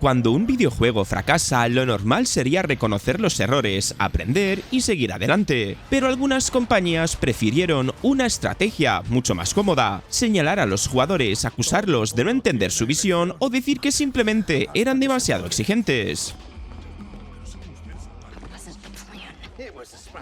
Cuando un videojuego fracasa, lo normal sería reconocer los errores, aprender y seguir adelante. Pero algunas compañías prefirieron una estrategia mucho más cómoda: señalar a los jugadores, acusarlos de no entender su visión o decir que simplemente eran demasiado exigentes.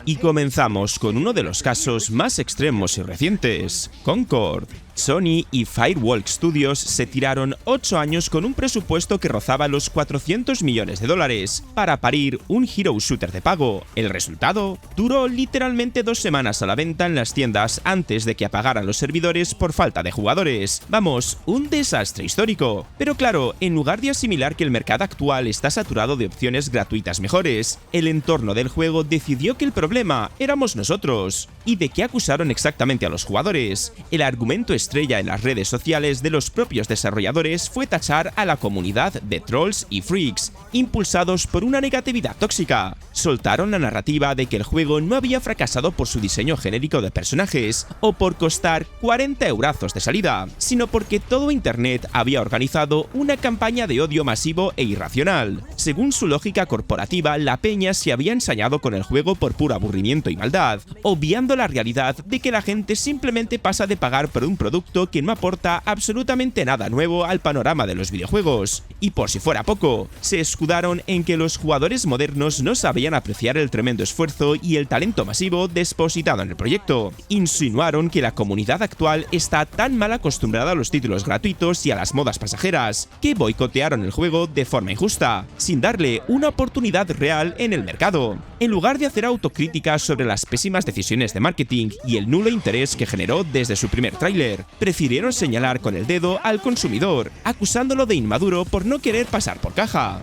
Y comenzamos con uno de los casos más extremos y recientes: Concord. Sony y Firewalk Studios se tiraron 8 años con un presupuesto que rozaba los 400 millones de dólares para parir un hero shooter de pago. El resultado: duró literalmente 2 semanas a la venta en las tiendas antes de que apagaran los servidores por falta de jugadores. Vamos, un desastre histórico. Pero claro, en lugar de asimilar que el mercado actual está saturado de opciones gratuitas mejores, el entorno del juego decidió que el problema éramos nosotros. ¿Y de qué acusaron exactamente a los jugadores? El argumento estrella en las redes sociales de los propios desarrolladores fue tachar a la comunidad de trolls y freaks, impulsados por una negatividad tóxica. Soltaron la narrativa de que el juego no había fracasado por su diseño genérico de personajes o por costar 40 eurazos de salida, sino porque todo Internet había organizado una campaña de odio masivo e irracional. Según su lógica corporativa, la peña se había ensañado con el juego por puro aburrimiento y maldad, obviando la realidad de que la gente simplemente pasa de pagar por un producto que no aporta absolutamente nada nuevo al panorama de los videojuegos. Y por si fuera poco, se escudaron en que los jugadores modernos no sabían apreciar el tremendo esfuerzo y el talento masivo depositado en el proyecto. Insinuaron que la comunidad actual está tan mal acostumbrada a los títulos gratuitos y a las modas pasajeras, que boicotearon el juego de forma injusta, sin darle una oportunidad real en el mercado. En lugar de hacer autocríticas sobre las pésimas decisiones de marketing y el nulo interés que generó desde su primer tráiler, prefirieron señalar con el dedo al consumidor, acusándolo de inmaduro por no querer pasar por caja.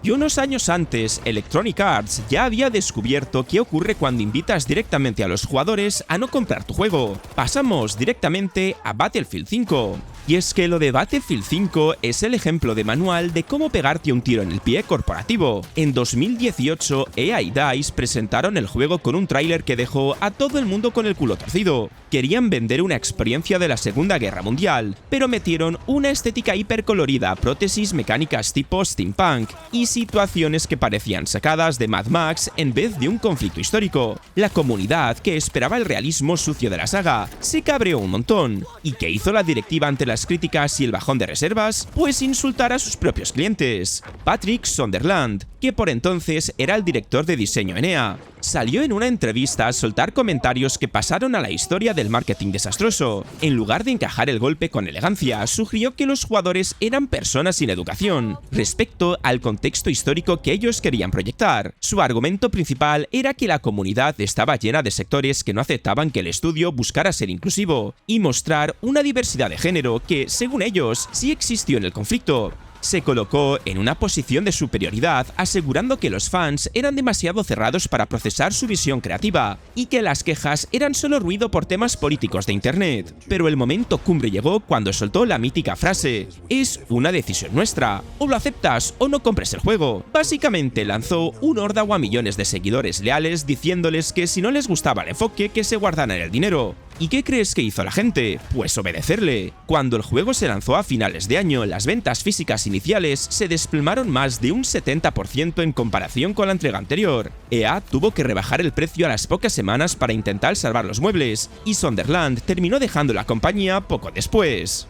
Y unos años antes, Electronic Arts ya había descubierto qué ocurre cuando invitas directamente a los jugadores a no comprar tu juego. Pasamos directamente a Battlefield 5. Y es que lo de Battlefield 5 es el ejemplo de manual de cómo pegarte un tiro en el pie corporativo. En 2018, EA y DICE presentaron el juego con un tráiler que dejó a todo el mundo con el culo torcido. Querían vender una experiencia de la Segunda Guerra Mundial, pero metieron una estética hipercolorida, prótesis mecánicas tipo steampunk y situaciones que parecían sacadas de Mad Max en vez de un conflicto histórico. La comunidad, que esperaba el realismo sucio de la saga, se cabreó un montón. ¿Y qué hizo la directiva ante las críticas y el bajón de reservas? Pues insultar a sus propios clientes. Patrick Sunderland, que por entonces era el director de diseño en EA, salió en una entrevista a soltar comentarios que pasaron a la historia del marketing desastroso. En lugar de encajar el golpe con elegancia, sugirió que los jugadores eran personas sin educación respecto al contexto histórico que ellos querían proyectar. Su argumento principal era que la comunidad estaba llena de sectores que no aceptaban que el estudio buscara ser inclusivo y mostrar una diversidad de género que, según ellos, sí existió en el conflicto. Se colocó en una posición de superioridad, asegurando que los fans eran demasiado cerrados para procesar su visión creativa y que las quejas eran solo ruido por temas políticos de Internet. Pero el momento cumbre llegó cuando soltó la mítica frase: "Es una decisión nuestra, o lo aceptas o no compres el juego". Básicamente lanzó un órdago a millones de seguidores leales diciéndoles que si no les gustaba el enfoque, que se guardaran el dinero. ¿Y qué crees que hizo la gente? Pues obedecerle. Cuando el juego se lanzó a finales de año, las ventas físicas iniciales se desplomaron más de un 70% en comparación con la entrega anterior. EA tuvo que rebajar el precio a las pocas semanas para intentar salvar los muebles, y Sunderland terminó dejando la compañía poco después.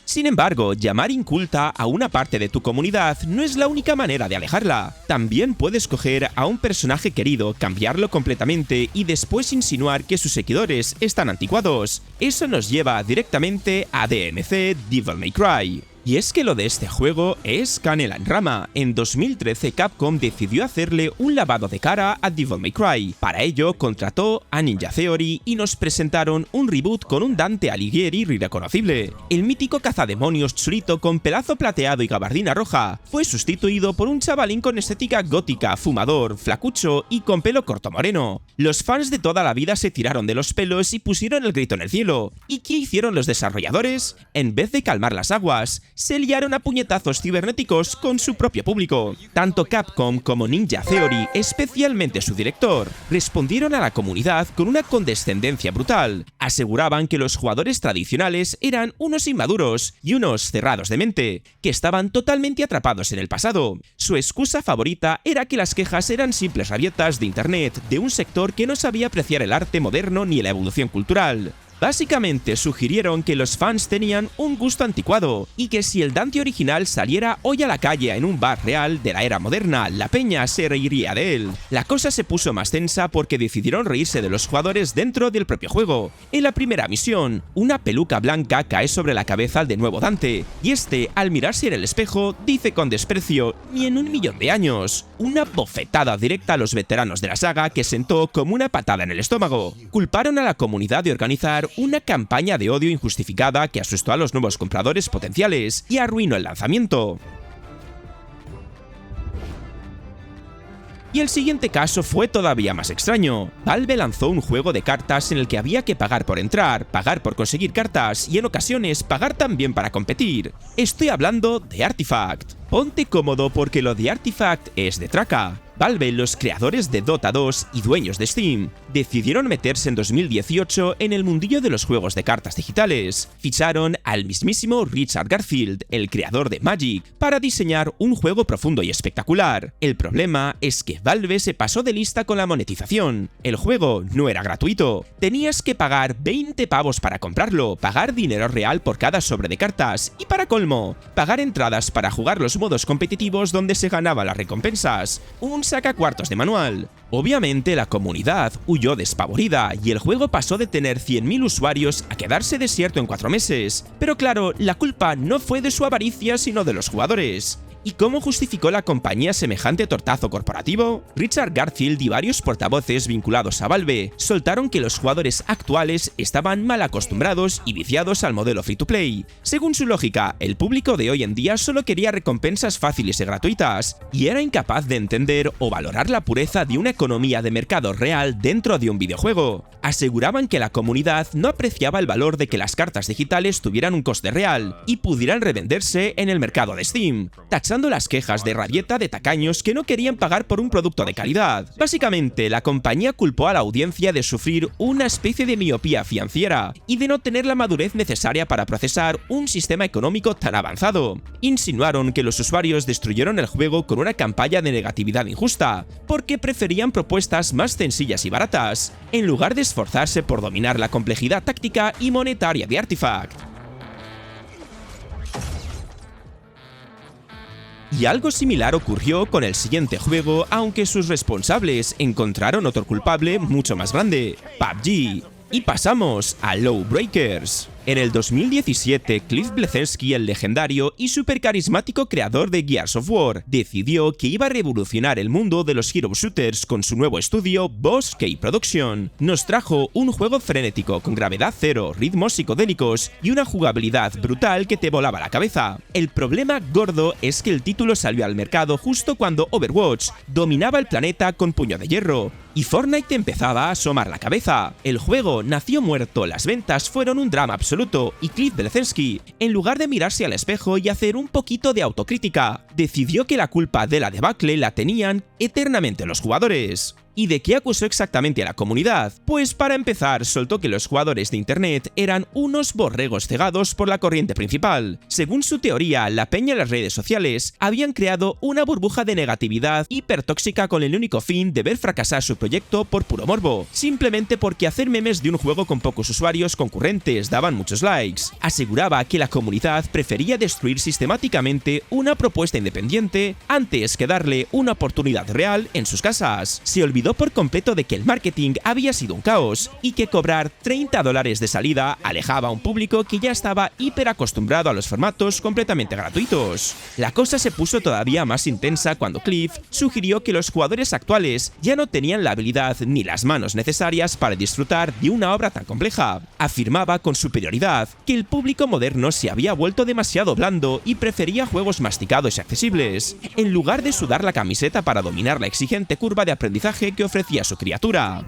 Sin embargo, llamar inculta a una parte de tu comunidad no es la única manera de alejarla. También puedes coger a un personaje querido, cambiarlo completamente y después insinuar que sus seguidores están anticuados. Eso nos lleva directamente a DMC Devil May Cry. Y es que lo de este juego es canela en rama. En 2013 Capcom decidió hacerle un lavado de cara a Devil May Cry. Para ello contrató a Ninja Theory y nos presentaron un reboot con un Dante Alighieri irreconocible. El mítico cazademonios chulito con pelazo plateado y gabardina roja fue sustituido por un chavalín con estética gótica, fumador, flacucho y con pelo corto moreno. Los fans de toda la vida se tiraron de los pelos y pusieron el grito en el cielo. ¿Y qué hicieron los desarrolladores? En vez de calmar las aguas, se liaron a puñetazos cibernéticos con su propio público. Tanto Capcom como Ninja Theory, especialmente su director, respondieron a la comunidad con una condescendencia brutal. Aseguraban que los jugadores tradicionales eran unos inmaduros y unos cerrados de mente, que estaban totalmente atrapados en el pasado. Su excusa favorita era que las quejas eran simples rabietas de internet de un sector que no sabía apreciar el arte moderno ni la evolución cultural. Básicamente sugirieron que los fans tenían un gusto anticuado y que si el Dante original saliera hoy a la calle en un bar real de la era moderna, la peña se reiría de él. La cosa se puso más tensa porque decidieron reírse de los jugadores dentro del propio juego. En la primera misión, una peluca blanca cae sobre la cabeza del nuevo Dante, y este, al mirarse en el espejo, dice con desprecio: «Ni en 1.000.000 de años». Una bofetada directa a los veteranos de la saga que sentó como una patada en el estómago. Culparon a la comunidad de organizar una campaña de odio injustificada que asustó a los nuevos compradores potenciales y arruinó el lanzamiento. Y el siguiente caso fue todavía más extraño. Valve lanzó un juego de cartas en el que había que pagar por entrar, pagar por conseguir cartas y en ocasiones pagar también para competir. Estoy hablando de Artifact. Ponte cómodo porque lo de Artifact es de traca. Valve, los creadores de Dota 2 y dueños de Steam, decidieron meterse en 2018 en el mundillo de los juegos de cartas digitales. Ficharon al mismísimo Richard Garfield, el creador de Magic, para diseñar un juego profundo y espectacular. El problema es que Valve se pasó de lista con la monetización. El juego no era gratuito. Tenías que pagar 20 pavos para comprarlo, pagar dinero real por cada sobre de cartas y, para colmo, pagar entradas para jugar los modos competitivos donde se ganaban las recompensas. Un sacacuartos de manual. Obviamente la comunidad huyó despavorida y el juego pasó de tener 100.000 usuarios a quedarse desierto en 4 meses. Pero claro, la culpa no fue de su avaricia sino de los jugadores. ¿Y cómo justificó la compañía semejante tortazo corporativo? Richard Garfield y varios portavoces vinculados a Valve soltaron que los jugadores actuales estaban mal acostumbrados y viciados al modelo free-to-play. Según su lógica, el público de hoy en día solo quería recompensas fáciles y gratuitas, y era incapaz de entender o valorar la pureza de una economía de mercado real dentro de un videojuego. Aseguraban que la comunidad no apreciaba el valor de que las cartas digitales tuvieran un coste real y pudieran revenderse en el mercado de Steam, tachando las quejas de rabieta de tacaños que no querían pagar por un producto de calidad. Básicamente, la compañía culpó a la audiencia de sufrir una especie de miopía financiera y de no tener la madurez necesaria para procesar un sistema económico tan avanzado. Insinuaron que los usuarios destruyeron el juego con una campaña de negatividad injusta, porque preferían propuestas más sencillas y baratas, en lugar de esforzarse por dominar la complejidad táctica y monetaria de Artifact. Y algo similar ocurrió con el siguiente juego, aunque sus responsables encontraron otro culpable mucho más grande: PUBG. Y pasamos a Lawbreakers. En el 2017, Cliff Bleszinski, el legendario y súper carismático creador de Gears of War, decidió que iba a revolucionar el mundo de los hero shooters con su nuevo estudio Boss K Production. Nos trajo un juego frenético con gravedad cero, ritmos psicodélicos y una jugabilidad brutal que te volaba la cabeza. El problema gordo es que el título salió al mercado justo cuando Overwatch dominaba el planeta con puño de hierro y Fortnite empezaba a asomar la cabeza. El juego nació muerto, las ventas fueron un drama absoluto y Cliff Bleszinski, en lugar de mirarse al espejo y hacer un poquito de autocrítica, decidió que la culpa de la debacle la tenían eternamente los jugadores. ¿Y de qué acusó exactamente a la comunidad? Pues para empezar, soltó que los jugadores de internet eran unos borregos cegados por la corriente principal. Según su teoría, la peña en las redes sociales habían creado una burbuja de negatividad hipertóxica con el único fin de ver fracasar su proyecto por puro morbo, simplemente porque hacer memes de un juego con pocos usuarios concurrentes daban muchos likes. Aseguraba que la comunidad prefería destruir sistemáticamente una propuesta independiente antes que darle una oportunidad real en sus casas. Se olvidó por completo de que el marketing había sido un caos y que cobrar $30 de salida alejaba a un público que ya estaba hiper acostumbrado a los formatos completamente gratuitos. La cosa se puso todavía más intensa cuando Cliff sugirió que los jugadores actuales ya no tenían la habilidad ni las manos necesarias para disfrutar de una obra tan compleja. Afirmaba con superioridad que el público moderno se había vuelto demasiado blando y prefería juegos masticados y accesibles, en lugar de sudar la camiseta para dominar la exigente curva de aprendizaje que ofrecía su criatura.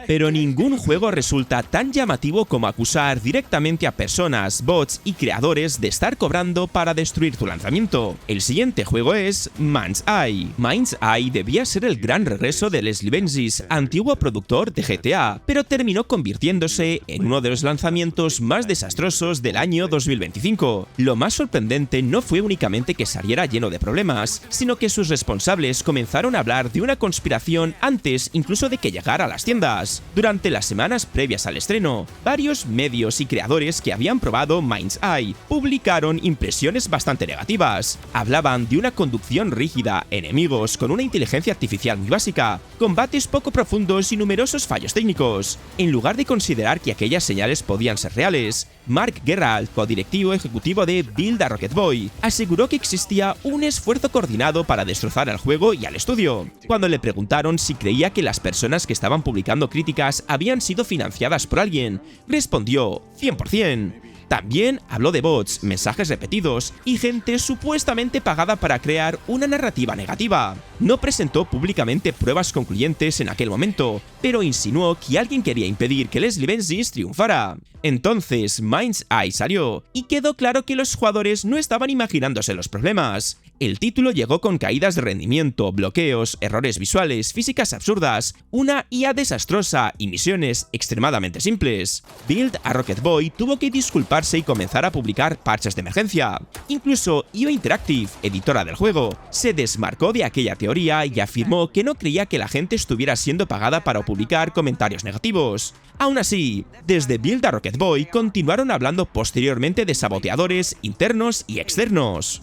Pero ningún juego resulta tan llamativo como acusar directamente a personas, bots y creadores de estar cobrando para destruir tu lanzamiento. El siguiente juego es Mind's Eye. Mind's Eye debía ser el gran regreso de Leslie Benzies, antiguo productor de GTA, pero terminó convirtiéndose en uno de los lanzamientos más desastrosos del año 2025. Lo más sorprendente no fue únicamente que saliera lleno de problemas, sino que sus responsables comenzaron a hablar de una conspiración antes incluso de que llegara a las tiendas. Durante las semanas previas al estreno, varios medios y creadores que habían probado Mind's Eye publicaron impresiones bastante negativas. Hablaban de una conducción rígida, enemigos con una inteligencia artificial muy básica, combates poco profundos y numerosos fallos técnicos. En lugar de considerar que aquellas señales podían ser reales, Mark Geralt, codirectivo ejecutivo de Build a Rocket Boy, aseguró que existía un esfuerzo coordinado para destrozar al juego y al estudio. Cuando le preguntaron si creía que las personas que estaban publicando críticas habían sido financiadas por alguien, respondió 100%. También habló de bots, mensajes repetidos y gente supuestamente pagada para crear una narrativa negativa. No presentó públicamente pruebas concluyentes en aquel momento, pero insinuó que alguien quería impedir que Leslie Benzies triunfara. Entonces Mind's Eye salió, y quedó claro que los jugadores no estaban imaginándose los problemas. El título llegó con caídas de rendimiento, bloqueos, errores visuales, físicas absurdas, una IA desastrosa y misiones extremadamente simples. Build a Rocket Boy tuvo que disculparse y comenzar a publicar parches de emergencia. Incluso IO Interactive, editora del juego, se desmarcó de aquella teoría y afirmó que no creía que la gente estuviera siendo pagada para publicar comentarios negativos. Aún así, desde Build a Rocket Boy continuaron hablando posteriormente de saboteadores internos y externos.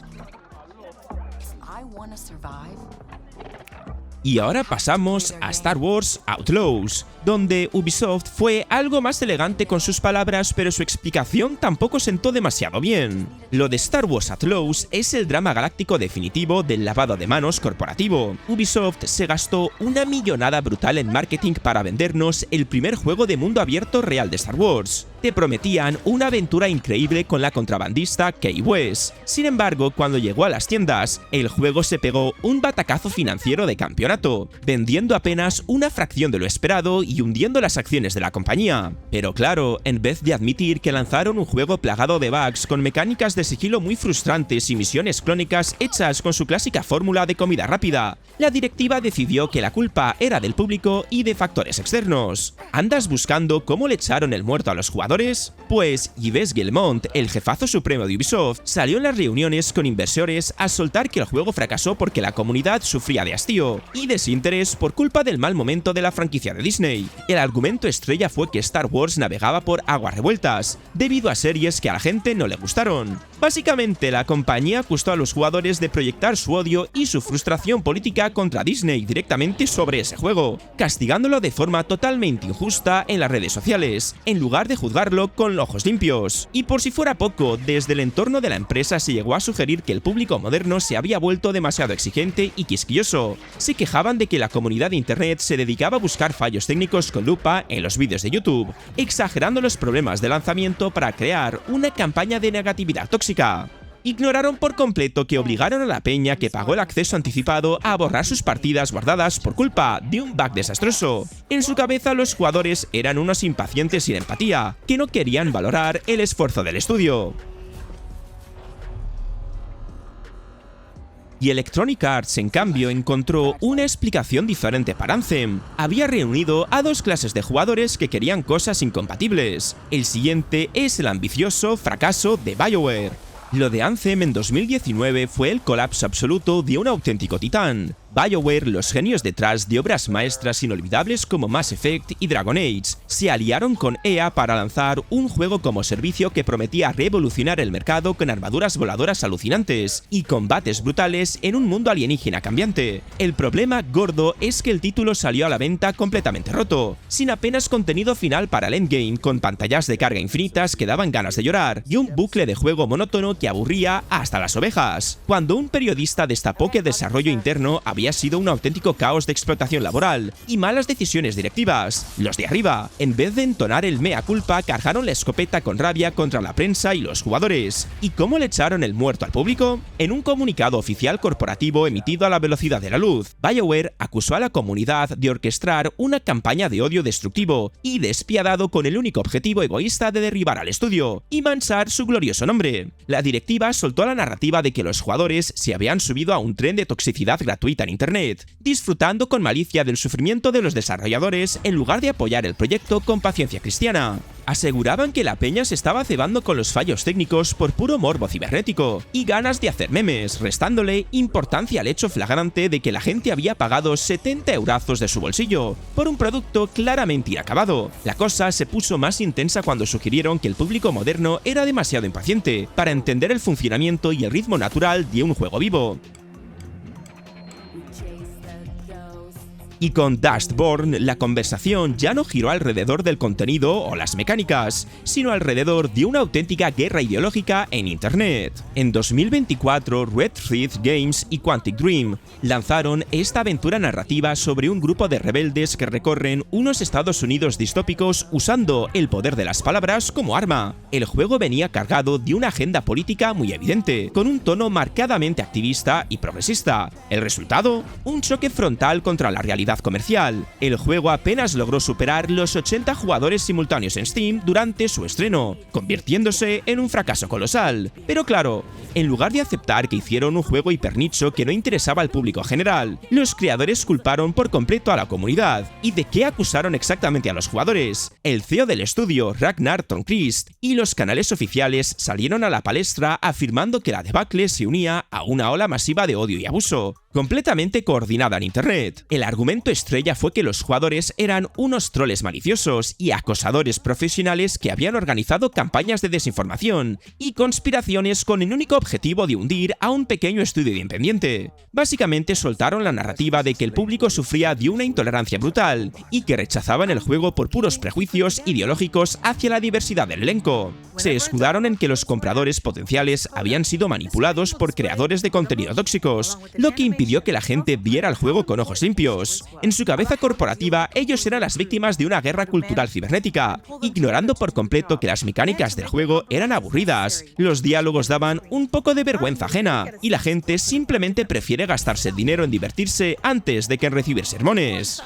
Y ahora pasamos a Star Wars Outlaws, donde Ubisoft fue algo más elegante con sus palabras, pero su explicación tampoco sentó demasiado bien. Lo de Star Wars Outlaws es el drama galáctico definitivo del lavado de manos corporativo. Ubisoft se gastó una millonada brutal en marketing para vendernos el primer juego de mundo abierto real de Star Wars. Te prometían una aventura increíble con la contrabandista Kay West. Sin embargo, cuando llegó a las tiendas, el juego se pegó un batacazo financiero de campeonato, vendiendo apenas una fracción de lo esperado y hundiendo las acciones de la compañía. Pero claro, en vez de admitir que lanzaron un juego plagado de bugs con mecánicas de sigilo muy frustrantes y misiones clónicas hechas con su clásica fórmula de comida rápida, la directiva decidió que la culpa era del público y de factores externos. ¿Andas buscando cómo le echaron el muerto a los jugadores? Pues Yves Guillemot, el jefazo supremo de Ubisoft, salió en las reuniones con inversores a soltar que el juego fracasó porque la comunidad sufría de hastío y desinterés por culpa del mal momento de la franquicia de Disney. El argumento estrella fue que Star Wars navegaba por aguas revueltas, debido a series que a la gente no le gustaron. Básicamente, la compañía acusó a los jugadores de proyectar su odio y su frustración política contra Disney directamente sobre ese juego, castigándolo de forma totalmente injusta en las redes sociales, en lugar de juzgarlo con ojos limpios. Y por si fuera poco, desde el entorno de la empresa se llegó a sugerir que el público moderno se había vuelto demasiado exigente y quisquilloso. Se quejaban de que la comunidad de internet se dedicaba a buscar fallos técnicos con lupa en los vídeos de YouTube, exagerando los problemas de lanzamiento para crear una campaña de negatividad tóxica. Ignoraron por completo que obligaron a la peña que pagó el acceso anticipado a borrar sus partidas guardadas por culpa de un bug desastroso. En su cabeza, los jugadores eran unos impacientes sin empatía, que no querían valorar el esfuerzo del estudio. Y Electronic Arts, en cambio, encontró una explicación diferente para Anthem. Había reunido a dos clases de jugadores que querían cosas incompatibles. El siguiente es el ambicioso fracaso de BioWare. Lo de Anthem en 2019 fue el colapso absoluto de un auténtico titán. BioWare, los genios detrás de obras maestras inolvidables como Mass Effect y Dragon Age, se aliaron con EA para lanzar un juego como servicio que prometía revolucionar el mercado con armaduras voladoras alucinantes y combates brutales en un mundo alienígena cambiante. El problema gordo es que el título salió a la venta completamente roto, sin apenas contenido final para el endgame, con pantallas de carga infinitas que daban ganas de llorar y un bucle de juego monótono que aburría hasta las ovejas. Cuando un periodista destapó que el desarrollo interno había había sido un auténtico caos de explotación laboral y malas decisiones directivas. Los de arriba, en vez de entonar el mea culpa, cargaron la escopeta con rabia contra la prensa y los jugadores. ¿Y cómo le echaron el muerto al público? En un comunicado oficial corporativo emitido a la velocidad de la luz, BioWare acusó a la comunidad de orquestar una campaña de odio destructivo y despiadado con el único objetivo egoísta de derribar al estudio y manchar su glorioso nombre. La directiva soltó la narrativa de que los jugadores se habían subido a un tren de toxicidad gratuita en Internet, disfrutando con malicia del sufrimiento de los desarrolladores en lugar de apoyar el proyecto con paciencia cristiana. Aseguraban que la peña se estaba cebando con los fallos técnicos por puro morbo cibernético y ganas de hacer memes, restándole importancia al hecho flagrante de que la gente había pagado 70 eurazos de su bolsillo por un producto claramente inacabado. La cosa se puso más intensa cuando sugirieron que el público moderno era demasiado impaciente para entender el funcionamiento y el ritmo natural de un juego vivo. Y con Dustborn, la conversación ya no giró alrededor del contenido o las mecánicas, sino alrededor de una auténtica guerra ideológica en Internet. En 2024, Red Thread Games y Quantic Dream lanzaron esta aventura narrativa sobre un grupo de rebeldes que recorren unos Estados Unidos distópicos usando el poder de las palabras como arma. El juego venía cargado de una agenda política muy evidente, con un tono marcadamente activista y progresista. ¿El resultado? Un choque frontal contra la realidad comercial. El juego apenas logró superar los 80 jugadores simultáneos en Steam durante su estreno, convirtiéndose en un fracaso colosal. Pero claro, en lugar de aceptar que hicieron un juego hipernicho que no interesaba al público general, los creadores culparon por completo a la comunidad. ¿Y de qué acusaron exactamente a los jugadores? El CEO del estudio, Ragnar Törnqvist, y los canales oficiales salieron a la palestra afirmando que la debacle se unía a una ola masiva de odio y abuso, completamente coordinada en Internet. El argumento estrella fue que los jugadores eran unos troles maliciosos y acosadores profesionales que habían organizado campañas de desinformación y conspiraciones con el único objetivo de hundir a un pequeño estudio independiente. Básicamente soltaron la narrativa de que el público sufría de una intolerancia brutal y que rechazaban el juego por puros prejuicios ideológicos hacia la diversidad del elenco. Se escudaron en que los compradores potenciales habían sido manipulados por creadores de contenido tóxicos, lo que impidió que la gente viera el juego con ojos limpios. En su cabeza corporativa, ellos eran las víctimas de una guerra cultural cibernética, ignorando por completo que las mecánicas del juego eran aburridas, los diálogos daban un poco de vergüenza ajena, y la gente simplemente prefiere gastarse el dinero en divertirse antes de que en recibir sermones.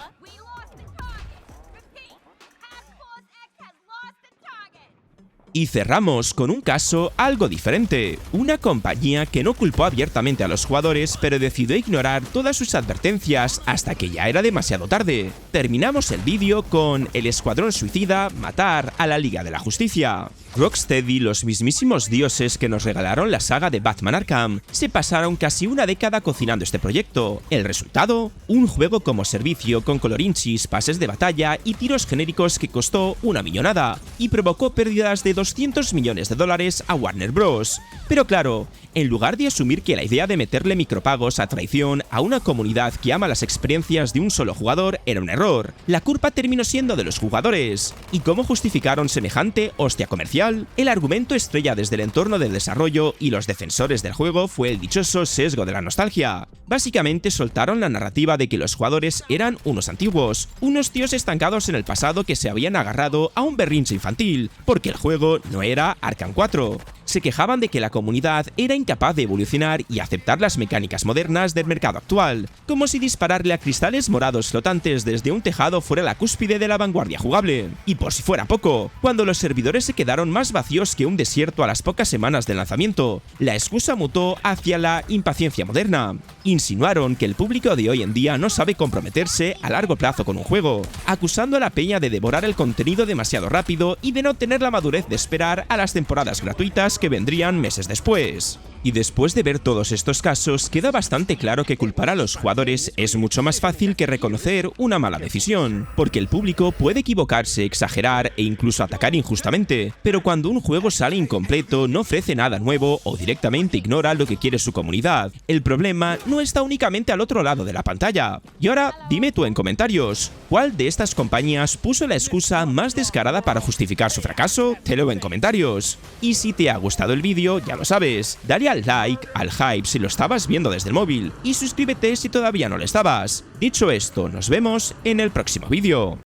Y cerramos con un caso algo diferente, una compañía que no culpó abiertamente a los jugadores, pero decidió ignorar todas sus advertencias hasta que ya era demasiado tarde. Terminamos el vídeo con el Escuadrón Suicida matar a la Liga de la Justicia. Rocksteady, los mismísimos dioses que nos regalaron la saga de Batman Arkham, se pasaron casi una década cocinando este proyecto. ¿El resultado? Un juego como servicio con colorinchis, pases de batalla y tiros genéricos que costó una millonada y provocó pérdidas de $200 millones a Warner Bros. Pero claro, en lugar de asumir que la idea de meterle micropagos a traición a una comunidad que ama las experiencias de un solo jugador era un error, la culpa terminó siendo de los jugadores. ¿Y cómo justificaron semejante hostia comercial? El argumento estrella desde el entorno del desarrollo y los defensores del juego fue el dichoso sesgo de la nostalgia. Básicamente soltaron la narrativa de que los jugadores eran unos antiguos, unos tíos estancados en el pasado que se habían agarrado a un berrinche infantil, porque el juego no era Arkham 4. Se quejaban de que la comunidad era incapaz de evolucionar y aceptar las mecánicas modernas del mercado actual, como si dispararle a cristales morados flotantes desde un tejado fuera la cúspide de la vanguardia jugable. Y por si fuera poco, cuando los servidores se quedaron más vacíos que un desierto a las pocas semanas del lanzamiento, la excusa mutó hacia la impaciencia moderna. Insinuaron que el público de hoy en día no sabe comprometerse a largo plazo con un juego, acusando a la peña de devorar el contenido demasiado rápido y de no tener la madurez de esperar a las temporadas gratuitas que vendrían meses después. Y después de ver todos estos casos, queda bastante claro que culpar a los jugadores es mucho más fácil que reconocer una mala decisión, porque el público puede equivocarse, exagerar e incluso atacar injustamente, pero cuando un juego sale incompleto, no ofrece nada nuevo o directamente ignora lo que quiere su comunidad, el problema no está únicamente al otro lado de la pantalla. Y ahora, dime tú en comentarios, ¿cuál de estas compañías puso la excusa más descarada para justificar su fracaso? Te leo en comentarios. Y si te ha gustado el vídeo, ya lo sabes, dale al Dale like al hype si lo estabas viendo desde el móvil y suscríbete si todavía no lo estabas. Dicho esto, nos vemos en el próximo vídeo.